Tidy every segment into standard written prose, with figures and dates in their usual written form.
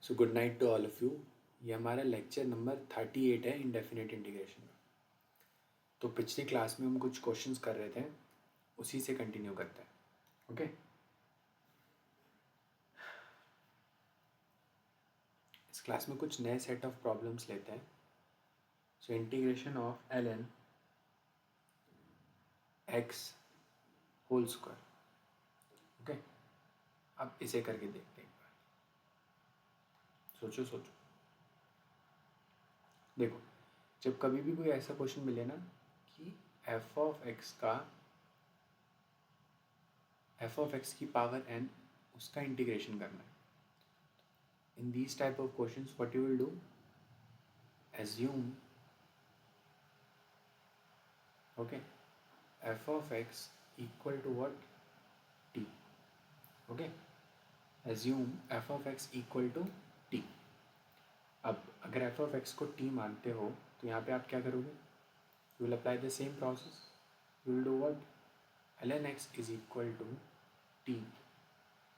So good night to all of you. ये हमारा lecture number 38 है इंडेफिनिट इंटीग्रेशन में। तो पिछली क्लास में हम कुछ क्वेश्चंस कर रहे थे, उसी से कंटिन्यू करते हैं। ओके, इस क्लास में कुछ नए सेट ऑफ प्रॉब्लम्स लेते हैं। So integration of L N X whole square. Okay, अब इसे करके देखते हैं एक बार। सोचो सोचो, देखो, जब कभी भी कोई ऐसा क्वेश्चन मिले ना कि एफ ऑफ एक्स की पावर एन, उसका इंटीग्रेशन करना है। In these type of questions, what you will do, assume, okay, f of x equal to what? T. Okay, assume f of x equal to t. अब अगर f of x को t मानते हो तो यहाँ पे आप क्या करोगे? You will apply the same process. You will do what? ln x is equal to t.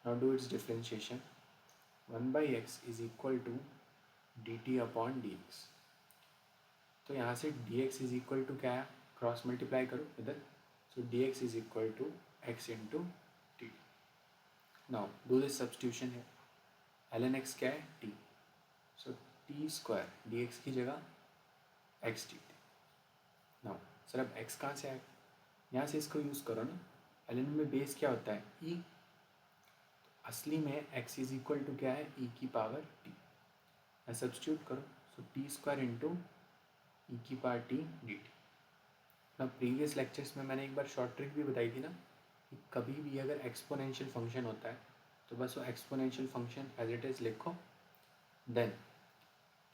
Now do its differentiation. 1 by x is equal to dt upon dx. तो यहाँ से dx इज इक्वल टू क्या है? Cross multiply करो इधर। So dx is equal to x into T. Now do this substitution है। ln x क्या है? t। So T square dx की जगह x dt। नाउ सर अब x कहाँ से आएगा? यहाँ से इसको यूज़ करो ना। ln में बेस क्या होता है? e। असली में x इज इक्वल टू क्या है? e की पावर t। सब्सटीट्यूट करो। सो टी स्क्वायर इंटू ई की पावर टी डी टी। ना प्रीवियस लेक्चर्स में मैंने एक बार शॉर्ट ट्रिक भी बताई थी ना कि कभी भी अगर एक्सपोनेंशियल फंक्शन होता है तो बस वो exponential function as it is लिखो, देन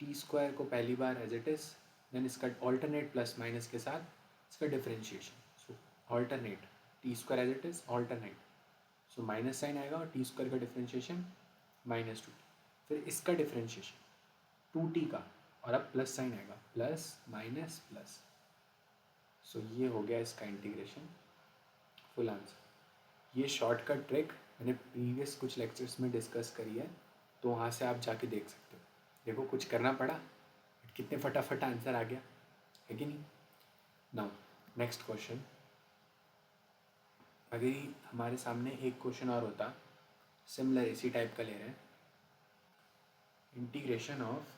टी स्क्वायर को पहली बार एज इट इज़, देन इसका ऑल्टरनेट प्लस माइनस के साथ इसका differentiation. So alternate T square as it is alternate, so minus sign आएगा और टी स्क्वायर का डिफरेंशिएशन माइनस टू टी, फिर इसका डिफरेंशिएशन टू टी का, और अब प्लस साइन आएगा, प्लस माइनस प्लस। सो ये हो गया इसका इंटीग्रेशन, फुल आंसर। ये शॉर्टकट ट्रिक मैंने प्रीवियस कुछ लेक्चर्स में डिस्कस करी है, तो वहाँ से आप जाके देख सकते हो। देखो कुछ करना पड़ा, कितने फटाफट आंसर आ गया, है कि नहीं? Now next question. अगर ही हमारे सामने एक क्वेश्चन और होता सिमिलर इसी टाइप का ले रहे हैं, integration of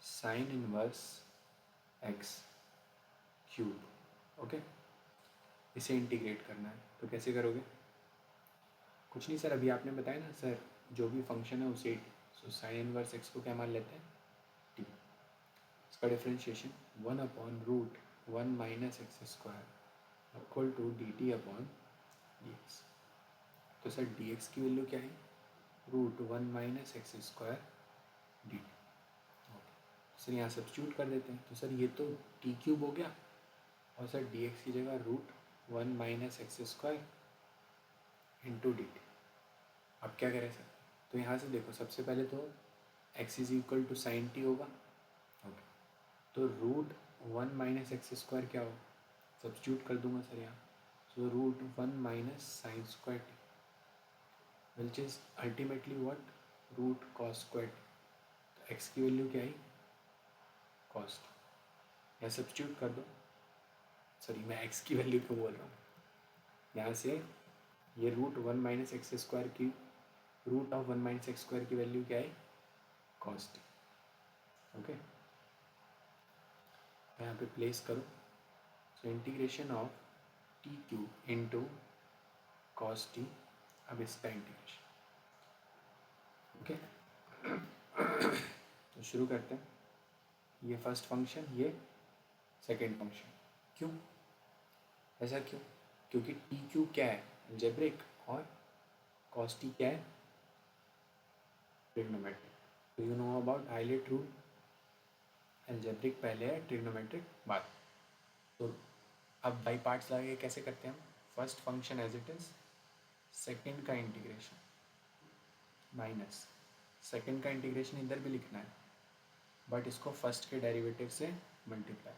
sine inverse x cube. Okay, इसे इंटीग्रेट करना है तो कैसे करोगे? कुछ नहीं सर, अभी आपने बताया ना सर, जो भी फंक्शन है उसे, सो साइन इनवर्स एक्स को क्या मान लेते हैं? टी। इसका differentiation 1 upon root 1 minus x square equal to D T upon D x. तो सर डी एक्स की वैल्यू क्या है? Root 1 minus x square D T. Sir यहाँ सब्स्टिट्यूट कर देते हैं, तो सर ये तो टी क्यूब हो गया, और सर डी एक्स की जगह root 1 minus x square into D T. अब क्या करें सर? तो यहाँ से देखो, सबसे पहले तो x is equal to sine t होगा। ओके, तो रूट 1 माइनस एक्स स्क्वायर क्या होगा? सब्स्टिट्यूट कर दूंगा सर यहाँ। So root 1 minus sine square t, which is ultimately what? Root cos square t. तो x की वैल्यू क्या आई? Cos t. यहाँ सब्स्टिट्यूट कर दो। सॉरी, मैं x की वैल्यू क्यों बोल रहा हूँ? यहाँ से ये रूट 1 माइनस एक्स स्क्वायर की, root of 1 minus x square की वैल्यू क्या है? Cos T. ओके, यहाँ पे प्लेस करो। So integration of T cube into cos T. अब इसका इंटीग्रेशन। ओके, तो शुरू करते हैं। ये फर्स्ट फंक्शन, ये सेकेंड फंक्शन। क्यों ऐसा क्यों? क्योंकि टी क्यूब क्या है? अलजेब्रिक, और कॉस टी क्या है? ट्रिग्नोमेट्रिक। तो you know about highlight rule, algebraic पहले है, ट्रिग्नोमेट्रिक बाद। तो अब बाई पार्ट्स लगे कैसे करते हैं हम? First function as it is, second का इंटीग्रेशन माइनस, सेकेंड का इंटीग्रेशन इधर भी लिखना है, बट इसको फर्स्ट के डेरिवेटिव से मल्टीप्लाई,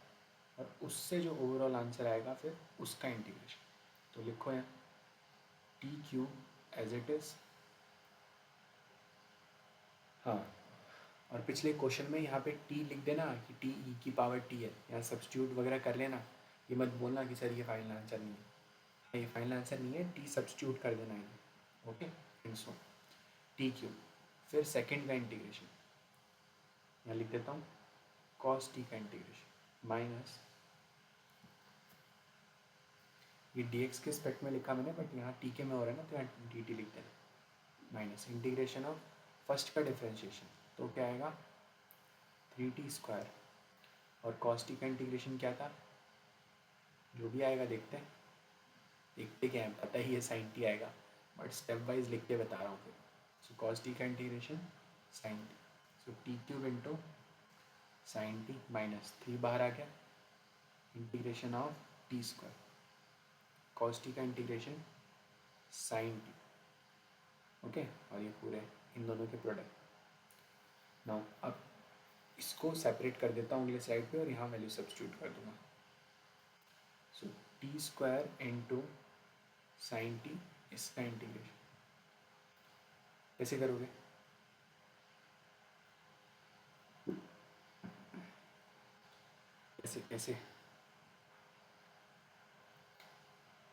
और उससे जो ओवरऑल आंसर आएगा फिर उसका इंटीग्रेशन। तो लिखो यहाँ T cube as it is हाँ, और पिछले क्वेश्चन में यहाँ पे टी लिख देना कि टी ई की पावर टी है, यहाँ सब्स्टिट्यूट वगैरह कर लेना। ये मत बोलना कि सर ये फाइनल आंसर नहीं है, ये फाइनल आंसर नहीं है, टी सब्स्टिट्यूट कर देना है। ओके, इन सो टी क्यूब। फिर सेकेंड का इंटीग्रेशन यहाँ लिख देता हूँ, कॉस टी का इंटीग्रेशन माइनस, ये डी एक्स के स्पेक्ट में लिखा मैंने, बट यहाँ टी के में हो रहा है ना, तो यहाँ डी टी लिख देना, माइनस इंटीग्रेशन ऑफ फर्स्ट का डिफ्रेंशिएशन, तो क्या आएगा 3t²। और कॉस टी का इंटीग्रेशन क्या था, जो भी आएगा देखते हैं, देखते क्या है, पता ही है साइन टी आएगा, बट स्टेप वाइज लिख के बता रहा हूँ फिर। सो कॉस टी का integration sine t, so t cube into sine t minus 3 बाहर आ गया, integration of t², cos t का इंटीग्रेशन साइन टी। ओके, और ये पूरे इन दोनों के प्रोडक्ट। नाउ अब इसको सेपरेट कर देता हूँ अगले स्लाइड पे, और यहाँ वैल्यू सब्स्टिट्यूट कर दूंगा। सो t² इंटू साइन टी, इसका इंटीग्रेशन कैसे करोगे, कैसे कैसे,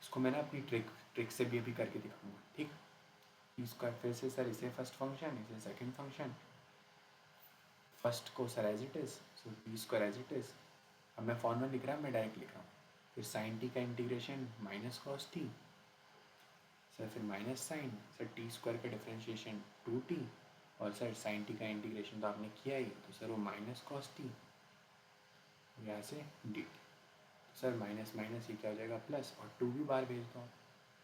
इसको मैं ना अपनी ट्रिक से भी अभी करके दिखाऊंगा, ठीक। t² फिर से सर इसे फर्स्ट फंक्शन, इसे सेकंड फंक्शन, फर्स्ट को sir as it is, so t² as it is. अब मैं फॉर्मूला लिख रहा हूँ, मैं डायरेक्ट लिख रहा हूँ, फिर साइन टी का integration minus cos T, sir फिर माइनस साइन, सर t² का डिफ्रेंशिएशन 2t, और सर साइन टी का इंटीग्रेशन तो आपने किया ही, तो सर वो माइनस कॉस टी, यहाँ से D T, sir minus minus ये क्या हो जाएगा प्लस, और 2 भी बाहर भेज दो,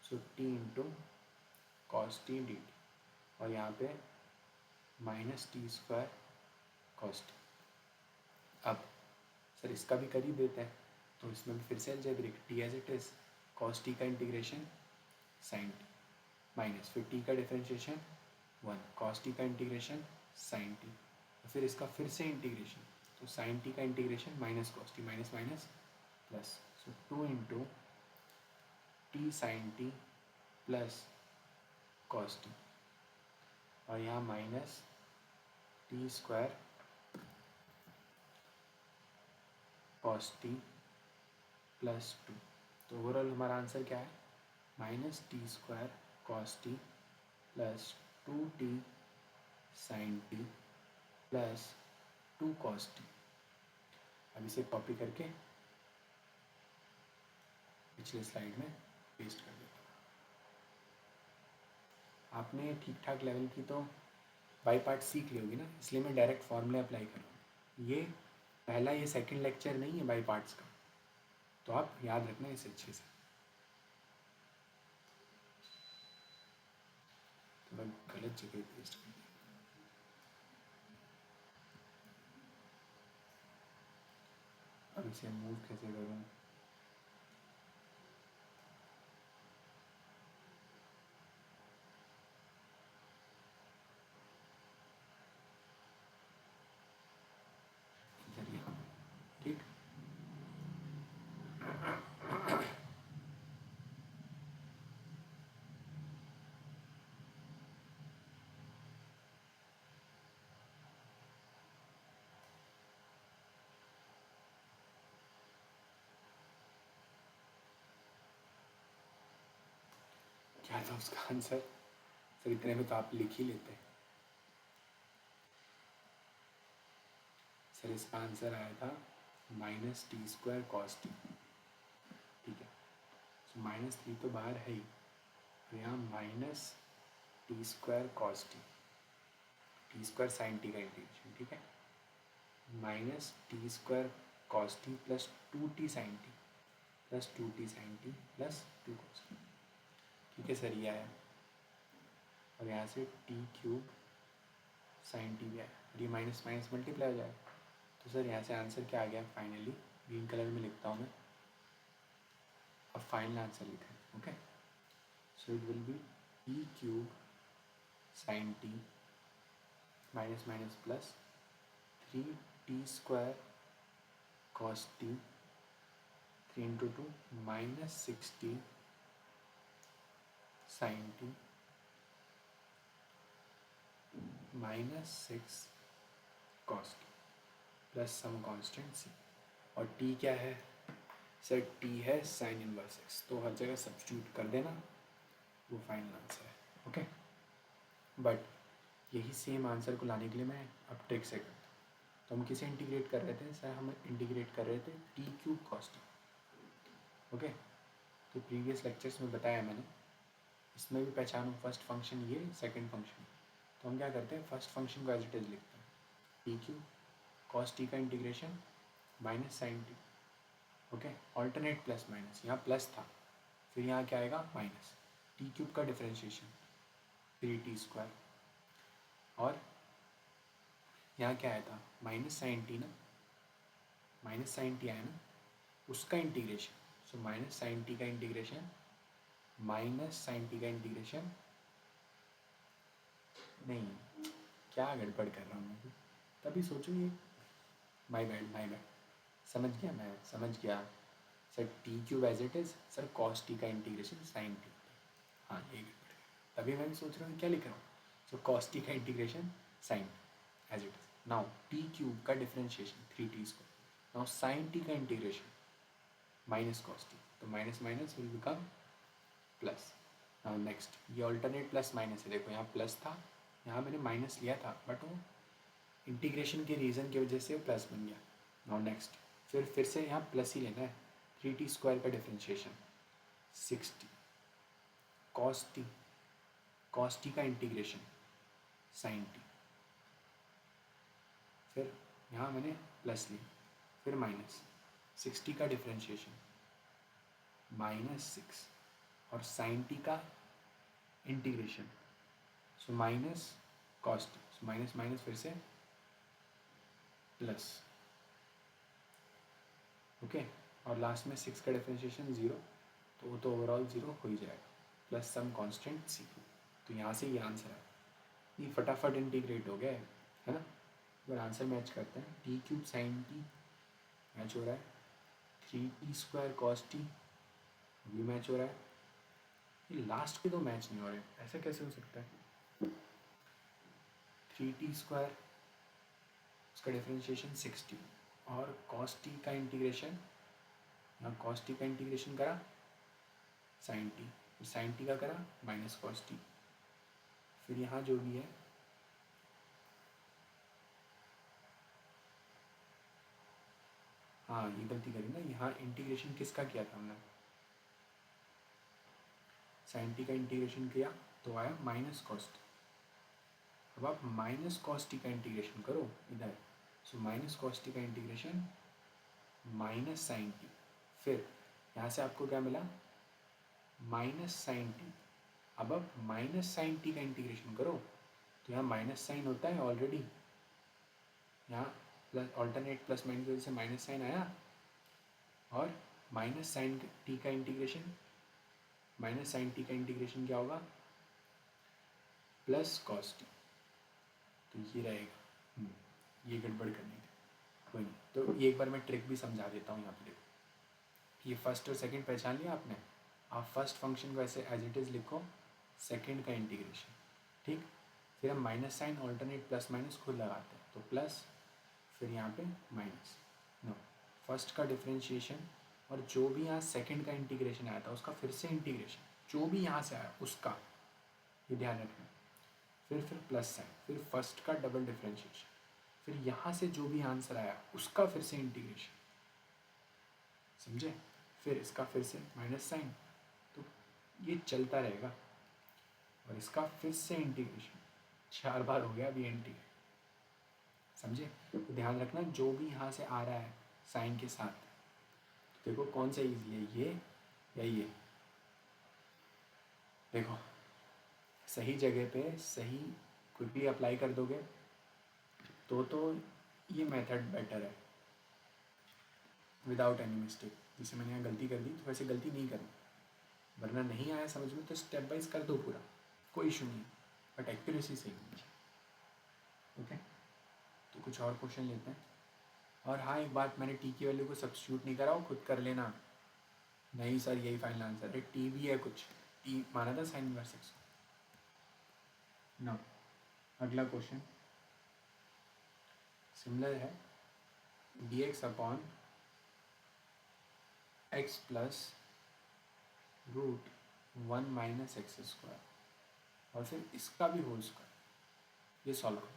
so t into cos t d t, और यहाँ पे माइनस t² कॉस टी। अब सर इसका भी कर ही देते हैं, तो इसमें फिर से algebraic, t as it is, cos t का इंटीग्रेशन साइन टी माइनस, फिर टी का डिफ्रेंशिएशन 1, कॉस टी का इंटीग्रेशन साइन टी, फिर इसका फिर से इंटीग्रेशन, तो साइन टी का integration minus cos t, minus minus plus, so 2 into t sine t plus cos t, और यहाँ minus t² cos t plus 2। तो ओवरऑल हमारा आंसर क्या है, minus t² cos t plus 2t sine t plus 2 cos T. अब इसे copy करके पिछले स्लाइड में पेस्ट कर देता हूँ। आपने ठीक ठाक लेवल की तो बाई पार्ट सीख ली होगी ना, इसलिए मैं डायरेक्ट फॉर्मूला अप्लाई कर रहा हूँ। ये पहला, ये सेकंड लेक्चर नहीं है बाई पार्ट्स का, तो आप याद रखना इसे अच्छे से। तो मैं गलत जगह पेस्ट कर दिया, अब इसे मूव कैसे करूँ, ठीक। क्या था उसका आंसर, सर इतने में तो आप लिख ही लेते हैं। सर इसका आंसर आया था माइनस t² कॉस टी, ठीक है। सो माइनस 3 तो बाहर है ही, तो यहाँ minus t² cos t sine t का इंटीग्रेशन, ठीक है, minus t² cos t plus 2t sine t plus 2t sine t plus 2 cos t, ठीक है सर, ये आया। और यहाँ से t³ साइन टी भी आया, और ये माइनस माइनस मल्टीप्लाई हो जाएगा, तो सर यहाँ से आंसर क्या आ गया फाइनली, ग्रीन कलर में लिखता हूँ मैं, अब फाइनल आंसर लिखा है। Okay, so it will be t³ sine t minus minus plus 3t² cos t, 3 into 2 minus 6t sine t -6 cos t plus some constant c। और t क्या है सर? t है साइन इनवर्स x, तो हर जगह substitute कर देना, वो फाइनल आंसर है। ओके, बट यही सेम आंसर को लाने के लिए मैं अब ट्रिक से करता हूँ। तो हम किसे इंटीग्रेट कर रहे थे सर? हम इंटीग्रेट कर रहे थे t³ cos t। ओके, तो प्रीवियस लेक्चर्स में बताया मैंने, इसमें भी पहचानो फर्स्ट फंक्शन ये, सेकंड फंक्शन। तो हम क्या करते हैं, फर्स्ट फंक्शन को एज इट इज लिखते हैं, t³ cos t का integration minus sine t। Okay, alternate plus minus, यहाँ प्लस था, फिर यहाँ क्या आएगा माइनस, t³ का डिफरेंशिएशन 3t², और यहाँ क्या आया था माइनस साइन टी ना, माइनस साइन टी आया ना, उसका integration. So minus sine t का इंटीग्रेशन, माइनस साइन टी का इंटीग्रेशन, नहीं क्या गड़बड़ कर रहा हूँ मैं, तभी सोचो ये, माय बैड, समझ गया, मैं समझ गया sir. t³ as it is sir, cos t का इंटीग्रेशन साइन टी, हाँ ये गड़बड़ है, तभी मैं भी सोच रहा हूँ क्या लिख रहा हूँ। सो कॉस टी का integration sine as it is. Now t³ का differentiation 3t², now sine t का इंटीग्रेशन माइनस कॉस टी, तो minus minus will become plus. Now next, ये ऑल्टरनेट प्लस माइनस है, देखो यहाँ प्लस था, यहाँ मैंने माइनस लिया था, बट वो इंटीग्रेशन के रीज़न की वजह से प्लस बन गया। नाउ नेक्स्ट, फिर से यहाँ प्लस ही लेना है, 3t² का डिफरेंशिएशन 6t, कॉस टी का इंटीग्रेशन साइन टी, फिर यहाँ मैंने प्लस लिया, फिर माइनस 60 का डिफरेंशिएशन -6, और साइन टी का integration, so minus cos T, so minus minus फिर से प्लस। ओके, और लास्ट में 6 का डिफरेंशिएशन 0, तो वो तो ओवरऑल 0 हो ही जाएगा, प्लस सम कांस्टेंट c। तो यहाँ से ये आंसर है, ये फटाफट इंटीग्रेट हो गया है ना। अगर आंसर मैच करते हैं, t³ साइन टी मैच हो रहा है, 3t² cos t भी मैच हो रहा है, ये लास्ट के दो मैच नहीं हो रहे, ऐसा कैसे हो सकता है? 3t² उसका डिफरेंशिएशन 6t, और cos t का इंटीग्रेशन, यहाँ cos t का इंटीग्रेशन करा साइन टी, साइन टी का करा माइनस कॉस टी, फिर यहाँ जो भी है हाँ ये गलती करी ना, यहाँ इंटीग्रेशन किसका किया था हमने, साइन टी का इंटीग्रेशन किया तो आया माइनस कॉस टी। अब आप माइनस कॉस टी का इंटीग्रेशन करो इधर, सो माइनस कॉस टी का इंटीग्रेशन माइनस साइन टी, फिर यहाँ से आपको क्या मिला माइनस साइन टी। अब आप माइनस साइन टी का इंटीग्रेशन करो, तो यहाँ माइनस साइन होता है ऑलरेडी, यहाँ प्लस ऑल्टरनेट प्लस माइनस की वजह से माइनस साइन आया, और माइनस साइन टी का इंटीग्रेशन, माइनस साइन टी का इंटीग्रेशन क्या होगा प्लस कॉस टी, तो ये रहेगा। ये गड़बड़ करनी थी, कोई नहीं, तो ये एक बार मैं ट्रिक भी समझा देता हूँ। यहाँ पे देखो, ये फर्स्ट और सेकंड पहचान लिया आपने, आप फर्स्ट फंक्शन को ऐसे एज इट इज़ लिखो, सेकंड का इंटीग्रेशन, ठीक, फिर हम minus sine alternate plus minus खुद लगाते हैं, तो प्लस, फिर यहाँ पे माइनस, नो, फर्स्ट का डिफरेंशिएशन, और जो भी यहाँ सेकंड का इंटीग्रेशन आया था उसका फिर से इंटीग्रेशन, जो भी यहाँ से आया उसका, ये ध्यान रखना, फिर प्लस साइन, फिर फर्स्ट का डबल डिफरेंशिएशन, फिर यहाँ से जो भी आंसर आया उसका फिर से इंटीग्रेशन, समझे, फिर इसका फिर से माइनस साइन, तो ये चलता रहेगा, और इसका फिर से इंटीग्रेशन, 4 बार हो गया अभी इंटीग्रेट, समझे। तो ध्यान रखना जो भी यहाँ से आ रहा है साइन के साथ, तो देखो कौन सा ईजी है, ये या ये, देखो सही जगह पे सही क्विकली अप्लाई कर दोगे तो ये मेथड बेटर है, विदाउट एनी मिस्टेक। जैसे मैंने यहाँ गलती कर दी, तो वैसे गलती नहीं करनी, वरना नहीं आया समझ में तो स्टेप वाइज कर दो पूरा, कोई इशू नहीं, बट एक्यूरेसी सही होनी चाहिए। ओके, तो कुछ और क्वेश्चन लेते हैं। और हाँ एक बात, मैंने टी की वैल्यू को सब्स्टिट्यूट नहीं करा, खुद कर लेना, नहीं सर यही फाइनल आंसर है, टी भी है कुछ, टी माना था साइन इनवर्स एक्स को, नो अगला क्वेश्चन सिमिलर है, dx upon x plus root 1 minus x square और फिर इसका भी होल स्क्वायर, ये सॉल्व करो।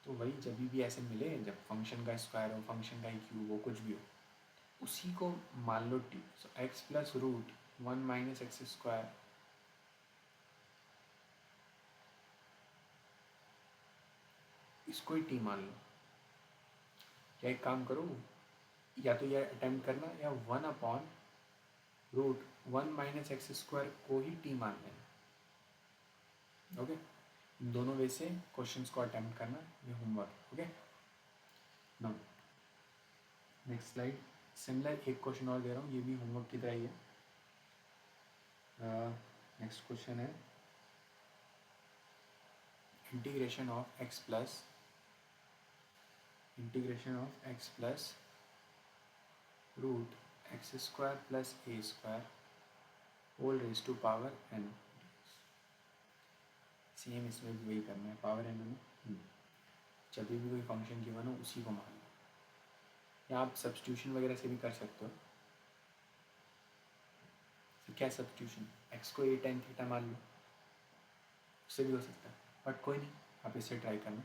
तो वही जब भी ऐसे मिले, जब फंक्शन का स्क्वायर हो, फंक्शन का क्यूब हो, कुछ भी हो, उसी को मान लो t. So x plus root 1 minus x square, इसको ही टी मान लो। या एक काम करो, या तो ये अटेम्प्ट करना, या 1 upon root 1 minus x square को ही टी मान लेना। ओके, इन दोनों वे से क्वेश्चंस को अटेम्प्ट करना, ये homework. Okay, now next slide. Similar एक क्वेश्चन और दे रहा हूँ, ये भी होमवर्क की तरह ही है। नेक्स्ट क्वेश्चन है integration of x plus root x square plus a square whole raise to power n. Same इसमें भी वही करना है, पावर एन में जब भी कोई फंक्शन गिवन हो उसी को मान लो, या आप सब्स्टिट्यूशन वगैरह से भी कर सकते हो। तो क्या सब्स्टिट्यूशन, एक्स को ए टेन थीटा मान लो, उससे भी हो सकता है, बट कोई नहीं, आप इससे ट्राई करना,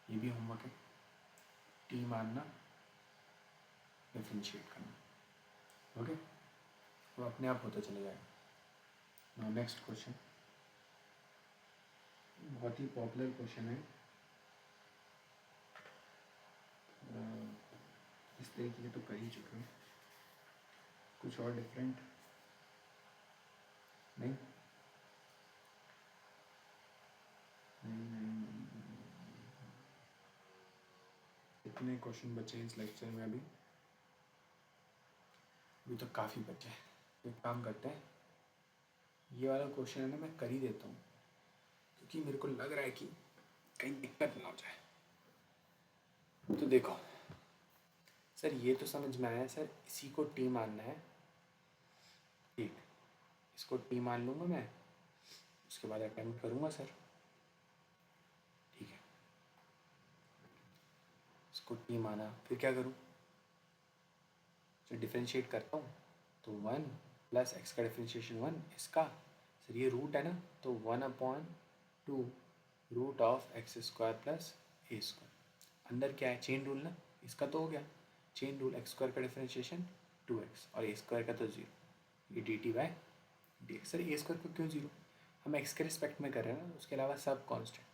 ये भी होमवर्क है। टी मानना, डिफरेंशिएट करना। ओके, वो अपने आप होता चले जाएगा। नाउ नेक्स्ट क्वेश्चन, बहुत ही पॉपुलर क्वेश्चन है। इस तरीके के तो कर ही चुके हैं, कुछ और डिफरेंट नहीं। कितने क्वेश्चन बचे हैं इस लेक्चर में? अभी तो काफ़ी बचे हैं। एक काम करते हैं, ये वाला क्वेश्चन है ना मैं कर ही देता हूँ, क्योंकि मेरे को लग रहा है कि कहीं दिक्कत ना हो जाए। तो देखो सर, ये तो समझ में आया सर, इसी को टी मानना है, ठीक, इसको टी मान लूँगा मैं, उसके बाद अटेम्प्ट करूँगा सर, ठीक है। इसको टी माना, फिर क्या करूँ सर, डिफ्रेंशिएट करता हूँ, तो 1 प्लस एक्स का डिफ्रेंशिएशन 1, इसका सर ये रूट है ना, तो 1/2 root of x square plus a square. अंदर क्या है, चेन रूल ना, इसका तो हो गया चेन रूल, एक्स स्क्वायर का डिफ्रेंशिएशन 2x और ए स्क्वायर का तो 0, ये D t by d x. Sir A square को क्यों 0, हम एक्स के रिस्पेक्ट में कर रहे हैं ना, उसके अलावा सब कॉन्स्टेंट।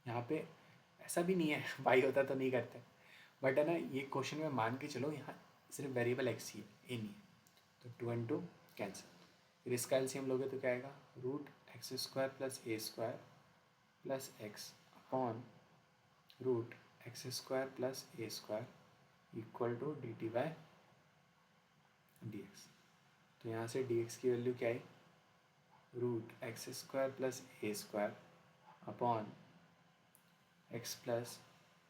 यहाँ पे ऐसा भी नहीं है वाई होता तो नहीं करते, बट है ना, ये क्वेश्चन में मान के चलो यहाँ सिर्फ वेरिएबल एक्स ही है, ए नहीं है, तो 2 and 2 कैंसिल। फिर इसका एलसीएम लोगे तो क्या आएगा, root x square plus a square plus x upon root x square plus a square equal to D t by d x. तो यहाँ से डी एक्स की वैल्यू क्या आई, root x square plus a square upon x plus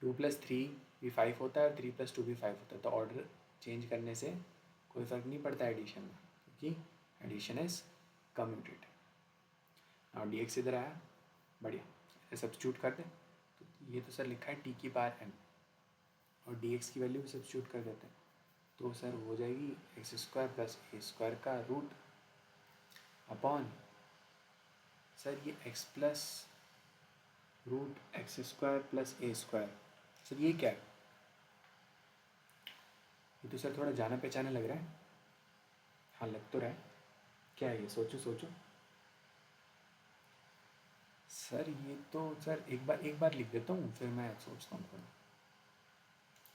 2 + 3 भी 5 होता है और 3 + 2 भी 5 होता है, तो ऑर्डर चेंज करने से कोई फ़र्क नहीं पड़ता एडिशन में, क्योंकि एडिशन इज कम्यूटेटिव। और डी एक्स इधर आया, बढ़िया, सब्स्टिट्यूट कर दें, तो ये तो सर लिखा है टी की पावर एन, और डी एक्स की वैल्यू भी सब्स्टिट्यूट कर देते हैं, तो सर हो जाएगी x square plus a square का रूट अपॉन सर ये x plus root x square plus a square. Sir ये क्या है, ये तो सर थोड़ा जाना पहचाना लग रहा है। हाँ लग तो रहा है, क्या है ये, सोचो सोचो सर, ये तो सर एक बार लिख देता हूँ, फिर मैं सोचता हूँ थोड़ा।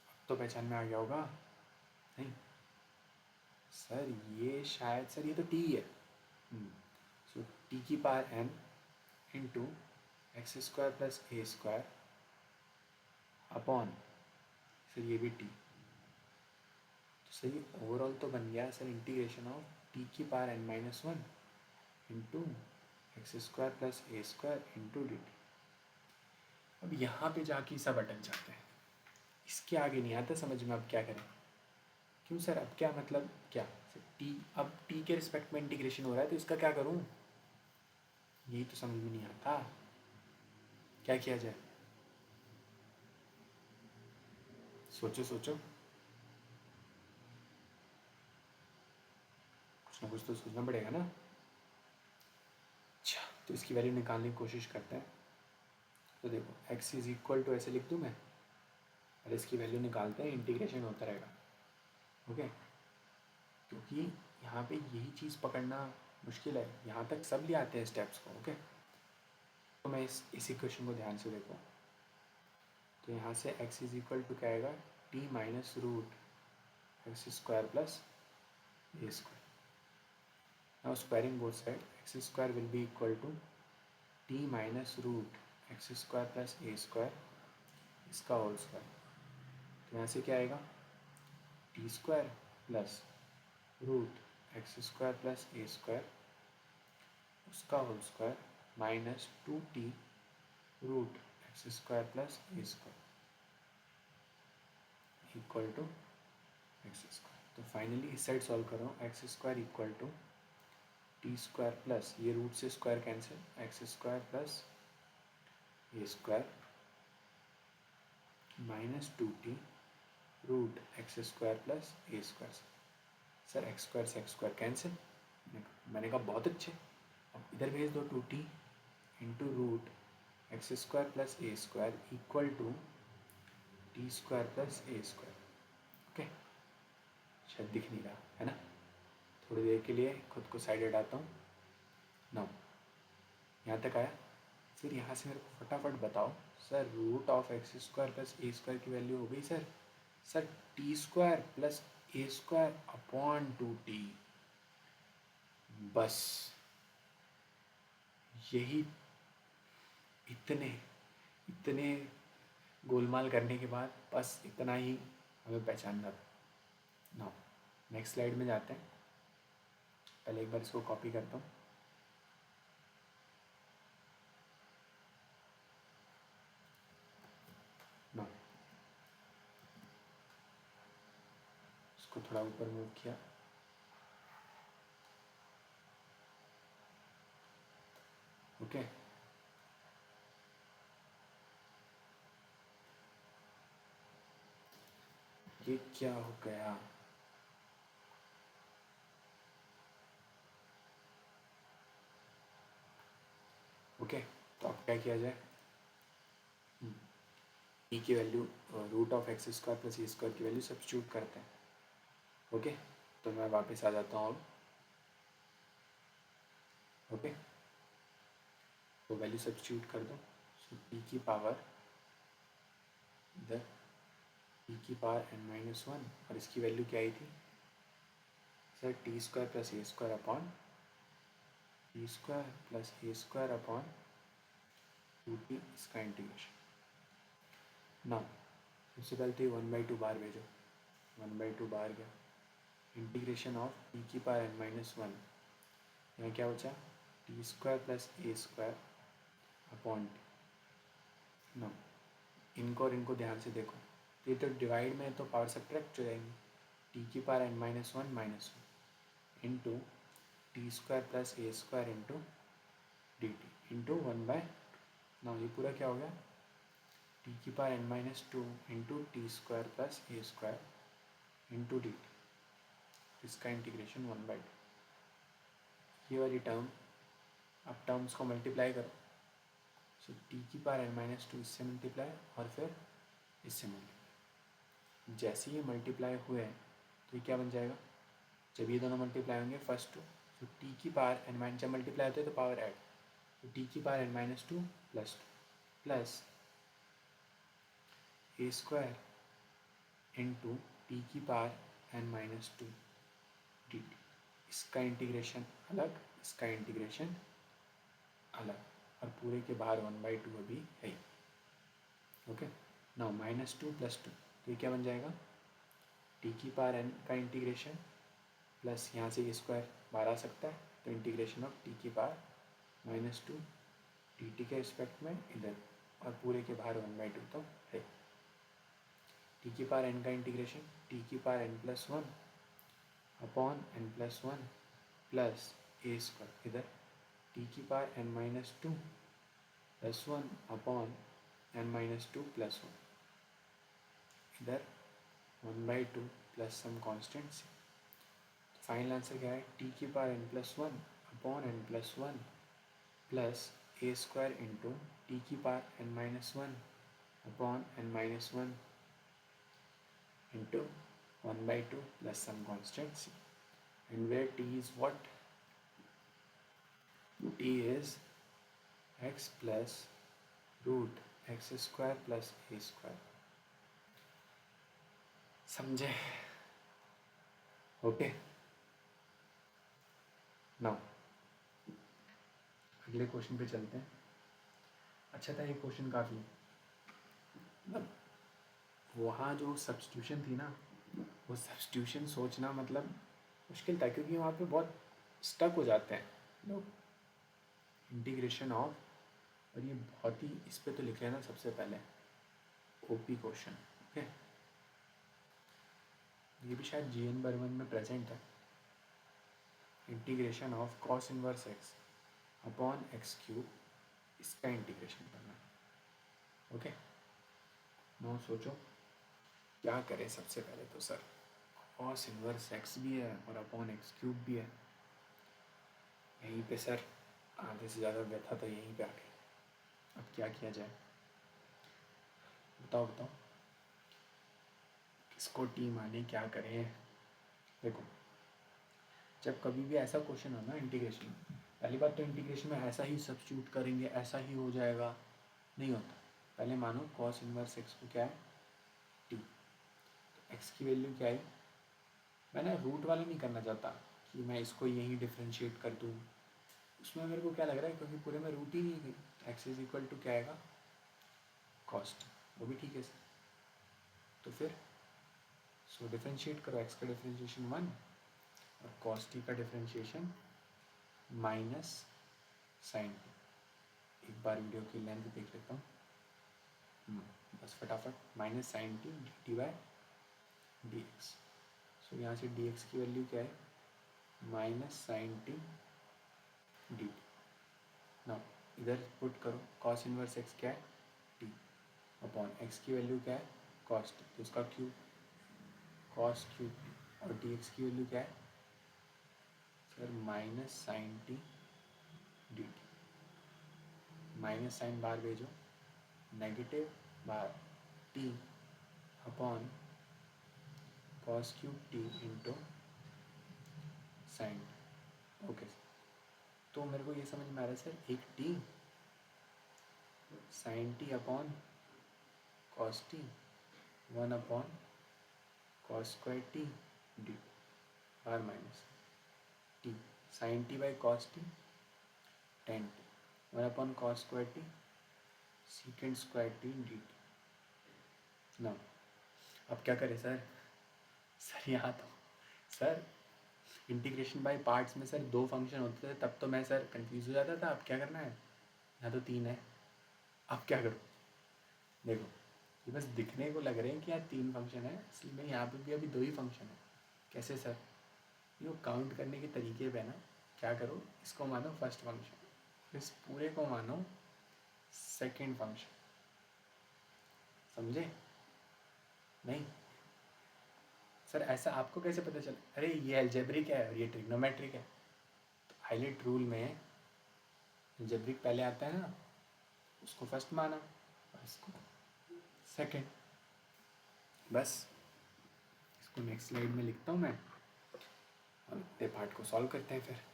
अब तो पहचान में आ गया होगा, नहीं सर ये शायद, सर ये तो टी है, सो टी की power n into x square plus a square upon sir ये भी टी। तो सर ये ओवरऑल तो बन गया सर इंटीग्रेशन ऑफ टी की power n minus 1 into x square plus a square into D T. अब यहाँ पे जाके सब अटक जाते हैं, इसके आगे नहीं आता समझ में, अब क्या करें, क्यों सर, अब क्या मतलब क्या सर, टी, अब टी के रिस्पेक्ट में इंटीग्रेशन हो रहा है, तो इसका क्या करूँ, यही तो समझ में नहीं आता। क्या किया जाए? सोचो सोचो, कुछ ना कुछ तो सोचना पड़ेगा ना। अच्छा, तो इसकी वैल्यू निकालने की कोशिश करते हैं। तो देखो x इज इक्वल टू, ऐसे लिख दूँ मैं, और इसकी वैल्यू निकालते हैं, इंटीग्रेशन होता रहेगा। ओके, क्योंकि यहाँ पे यही चीज़ पकड़ना मुश्किल है, यहाँ तक सब ले आते हैं स्टेप्स को। ओके, तो मैं इस इक्वेशन को ध्यान से देखो। तो यहाँ से x इज इक्वल टू क्या आएगा, t minus root x square plus a square. Now squaring both side, x square will be equal to t minus root x square plus a square, इसका होल स्क्वायर। तो यहाँ से क्या आएगा, t square plus root x square plus a square, उसका whole square, minus 2t root x square plus a square equal to x square. तो finally इस side solve कर रहा हूँ, x square equal to t square plus, ये root से square cancel, x square plus a square minus 2t root x square plus a square. Sir x square से x square cancel, मैंने कहा बहुत अच्छे। अब इधर भेज दो 2t into root x square plus a square equal to t square plus a square. Okay, शायद दिख नहीं रहा है ना, थोड़ी देर के लिए खुद को साइड हटाता हूँ। नाउ यहाँ तक आया, फिर यहाँ से मेरे को फटाफट बताओ sir, root of x square plus a square की वैल्यू हो गई sir. Sir t square plus a square upon 2t, बस यही, इतने इतने गोलमाल करने के बाद बस इतना ही हमें पहचानना था। नाउ नेक्स्ट स्लाइड में जाते हैं, पहले एक बार इसको कॉपी करता हूँ। नाउ इसको थोड़ा ऊपर मूव किया, ओके। ये क्या हो गया, ओके। तो अब क्या किया जाए, ई की value, root of x square plus e square की वैल्यू सब्स्टिट्यूट करते हैं। ओके, तो मैं वापस आ जाता हूँ अब। ओके, तो वैल्यू सब्स्टिट्यूट कर दो। सो पी की पावर, इधर पी की पावर एन माइनस वन, और इसकी वैल्यू क्या आई थी sir, t square plus a square upon t square plus a square upon 2t, इसका इंटीग्रेशन। नाउ सबसे पहले तो 1/2 बार भेजो, 1/2 बार गया, इंटीग्रेशन ऑफ पी की पावर एन माइनस वन, यहाँ क्या बचा, T square plus a square upon T. No, इनको और इनको ध्यान से देखो, तो ये तो डिवाइड में तो पावर सब्ट्रैक्ट हो जाएंगी, टी की power n minus one into t square plus a square into D t into 1/, ना ये पूरा क्या हो गया, टी की power n minus two into t square plus a square into D t, इसका इंटीग्रेशन 1/2। ये वाली टर्म, अब टर्म्स को मल्टीप्लाई करो। सो टी की पावर एन माइनस टू इससे मल्टीप्लाई, और फिर इससे मल्टीप्लाई। जैसे ये मल्टीप्लाई हुए हैं तो ये क्या बन जाएगा, जब ये दोनों मल्टीप्लाई होंगे फर्स्ट टू, तो टी की पावर एन माइनस, जब मल्टीप्लाई होते हैं तो पावर ऐड, तो टी की power n minus two plus a square into t की power n minus two D t, इसका इंटीग्रेशन अलग, इसका इंटीग्रेशन अलग, और पूरे के बाहर 1/2 अभी है। Okay, now minus two plus two, तो ये क्या बन जाएगा, टी की पावर एन का इंटीग्रेशन प्लस यहाँ से ये स्क्वायर बाहर आ सकता है, तो इंटीग्रेशन ऑफ टी की power minus two D T के रिस्पेक्ट में इधर, और पूरे के बाहर 1/2 तो है। टी की पावर एन का इंटीग्रेशन टी की power n plus one upon n plus one plus a square, इधर टी की power n minus two plus one upon n-2 plus one, इधर 1/2 plus some constant c. Final answer क्या है, t की power n+1 upon n+1 plus a square into t की power n-1 upon n-1 into 1/2 plus some constant c, and where t is what, t is x plus root x square plus a square। समझे? Okay, now अगले question पे चलते हैं। अच्छा था ये question काफ़ी, मतलब वहाँ जो सब्स्टिट्यूशन थी ना, वो सब्स्टिट्यूशन सोचना मतलब मुश्किल था, क्योंकि वहाँ पे बहुत स्टक हो जाते हैं लोग। इंटीग्रेशन ऑफ, और ये बहुत ही, इस पे तो लिखे हैं ना सबसे पहले ओपी क्वेश्चन। ओके, ये भी शायद GN बर्मन में प्रेजेंट है। Integration of cos inverse x upon x cube, इसका इंटीग्रेशन करना है। ओके, नो सोचो क्या करें। सबसे पहले तो सर कॉस इनवर्स एक्स भी है और अपॉन एक्स क्यूब भी है, यहीं पे सर आधे से ज़्यादा व्यथा तो यहीं पे आ गई। अब क्या किया जाए, बताओ बताओ, किसको टी माने, क्या करें। देखो, जब कभी भी ऐसा क्वेश्चन हो ना इंटीग्रेशन, पहली बात तो इंटीग्रेशन में ऐसा ही सब्स्टिट्यूट करेंगे ऐसा ही हो जाएगा, नहीं होता। पहले मानो कॉस इनवर्स एक्स को क्या है, टी, तो एक्स की वैल्यू क्या है। मैं ना रूट वाला नहीं करना चाहता कि मैं इसको यहीं डिफ्रेंशिएट कर दूँ, उसमें मेरे को क्या लग रहा है, क्योंकि पूरे में रूट ही नहीं है, एक्स इज इक्वल टू क्या आएगा, कॉस्ट, वो भी ठीक है सर। तो फिर सो डिफ्रेंशिएट करो, एक्स का डिफ्रेंशिएशन 1 और कॉस टी का डिफ्रेंशिएशन माइनस साइन टी। एक बार वीडियो की लेंथ देख लेता हूँ, बस फटाफट, minus sine t d t by d x. So यहाँ से डी एक्स की वैल्यू क्या है, minus sine t d t. Now इधर पुट करो, कॉस इनवर्स एक्स क्या है, टी, अपॉन एक्स की वैल्यू क्या है, कॉस टी, तो उसका क्यूब, कॉस क्यूब टी, और डी एक्स की वैल्यू क्या है sir, minus sine t d t. Minus sine बाहर भेजो, नेगेटिव बाहर T upon cos cube T into sine. Okay, तो मेरे को ये समझ में आ रहा है सर, एक t sine t upon cos t, 1 upon cos square t d, बार minus t sine t by cos t, tan t, 1 upon cos square t secant square t d t. ना अब क्या करें सर, सर यहाँ तो sir integration by parts में sir 2 function होते थे, तब तो मैं सर कंफ्यूज हो जाता था। अब क्या करना है, यहाँ तो 3 है, अब क्या करूँ। देखो, ये बस दिखने को लग रहे हैं कि यार 3 फंक्शन है, इसलिए मैं यहाँ पे भी अभी 2 ही फंक्शन है। कैसे सर, ये काउंट करने के तरीके पे ना, क्या करो, इसको मानो फर्स्ट फंक्शन, इस पूरे को मानो सेकेंड फंक्शन, समझे? नहीं सर, ऐसा आपको कैसे पता चला, अरे ये अलजेब्रिक है और ये ट्रिग्नोमेट्रिक है। तो हाईलाइट रूल में अलजेब्रिक पहले आता है ना, उसको फर्स्ट माना और इसको सेकेंड। बस इसको नेक्स्ट स्लाइड में लिखता हूँ मैं, और इतने पार्ट को सॉल्व करते हैं फिर।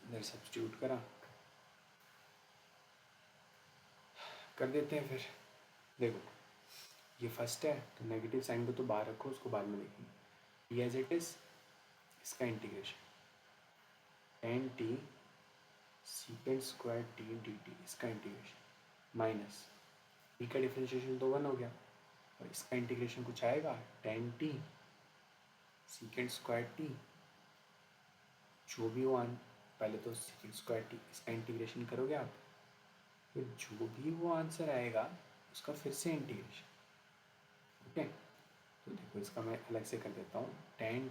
इधर सब्स्टिट्यूट करा, कर देते हैं फिर। देखो, ये फर्स्ट है तो नेगेटिव साइन को तो बाहर रखो, उसको बाद में देखेंगे। टी एज इट इज, इसका integration ten T secant square t d t, इसका इंटीग्रेशन माइनस टी का डिफ्रेंशिएशन तो 1 हो गया, और इसका इंटीग्रेशन कुछ आएगा, ten T secant square T, जो भी 1, पहले तो सीकेंड स्क्वायर टी, इसका इंटीग्रेशन करोगे आप तो जो भी वो आंसर आएगा उसका फिर से इंटीग्रेशन। ओके, तो देखो इसका मैं अलग से कर देता हूँ। Ten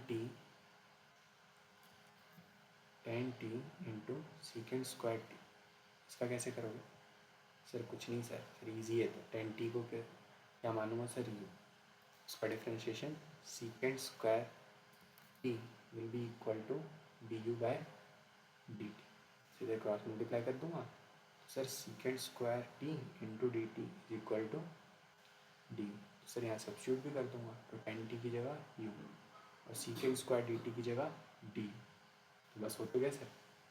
T into सीकेंड square T. इसका कैसे करोगे सर? कुछ नहीं सर, फिर ईजी है। तो टेन टी को क्या मानूंगा सर? यू। उसका differentiation secant square t will be equal to d u by d t. सीधे क्रॉस मल्टीप्लाई कर दूंगा sir. Secant square t into D t is equal to d. Sir यहाँ substitute भी कर दूंगा, तो टेन टी की जगह यू और सीकेंड स्क्वायर डी टी की जगह डी। तो बस हो तो गया sir.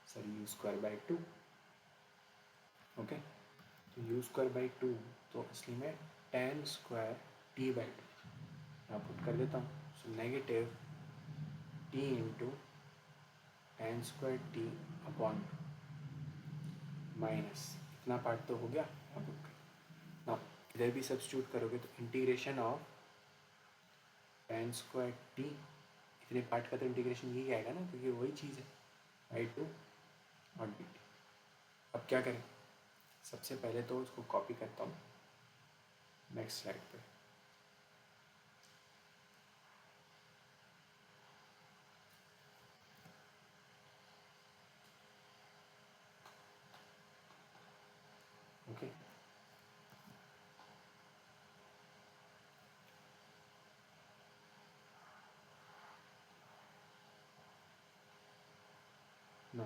Sir you square by two. Okay, तो यू स्क्वायर बाई टू तो असली में ten square t by to. यहाँ पुट कर देता हूँ। So negative T into tan square t upon minus इतना पार्ट तो हो गया। यहाँ पुट कर ना, इधर भी सब्स्टिट्यूट करोगे तो integration of ten square T, इतने पार्ट का तो इंटीग्रेशन यही आएगा ना, क्योंकि वही चीज़ है बाई टू और डी टी। अब क्या करें? सबसे पहले तो उसको कॉपी करता हूँ नेक्स्ट स्लाइड पे। ओके, नो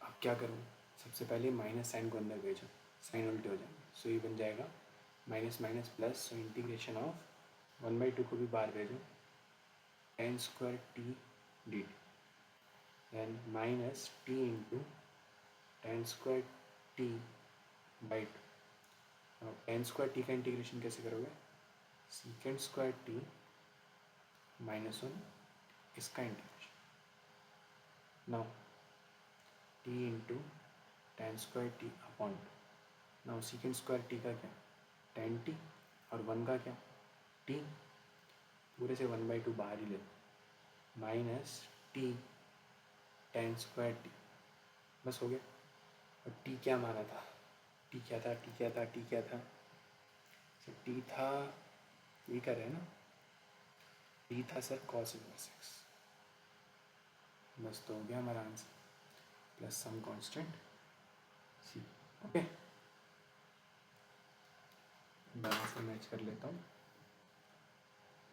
अब क्या करूँ? सबसे पहले माइनस साइन को अंदर भेजो, साइन उल्टे हो जाएंगे। सो ये बन जाएगा minus minus plus. So integration of one by two को भी बाहर भेजो, tan square t d t, then minus t into tan square t by two. Tan square t का इंटीग्रेशन कैसे करोगे? Secant square t minus one, इसका integration. Now t into tan square t upon two. Now secant square t का क्या? Ten T, और one का क्या? T. पूरे से वन बाई टू बाहर ही ले, minus T ten square T. बस हो गया। और टी क्या माना था? टी क्या था? टी क्या था? टी क्या था? सर टी था, ये कर रहे हैं ना, टी था सर कॉस इनवर्स एक्स। बस तो हो गया हमारा आंसर, प्लस सम कांस्टेंट सी। ओके, यहाँ से मैच कर लेता हूँ।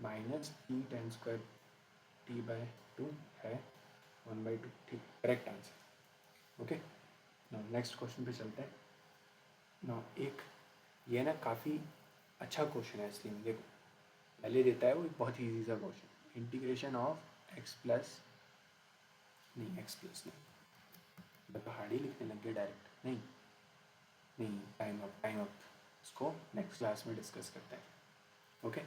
Minus T ten square T by two है वन बाई टू। ठीक, करेक्ट आंसर। ओके, ना नेक्स्ट क्वेश्चन पे चलते हैं ना। एक ये ना काफ़ी अच्छा क्वेश्चन है, इसलिए देखो पहले देता है वो एक बहुत ईजी सा question. Integration of x plus, नहीं एक्स प्लस नहीं, तो हार्ड ही लिखने लग गए डायरेक्ट। नहीं नहीं, टाइम अप टाइम अप, इसको नेक्स्ट क्लास में डिस्कस करते हैं। ओके।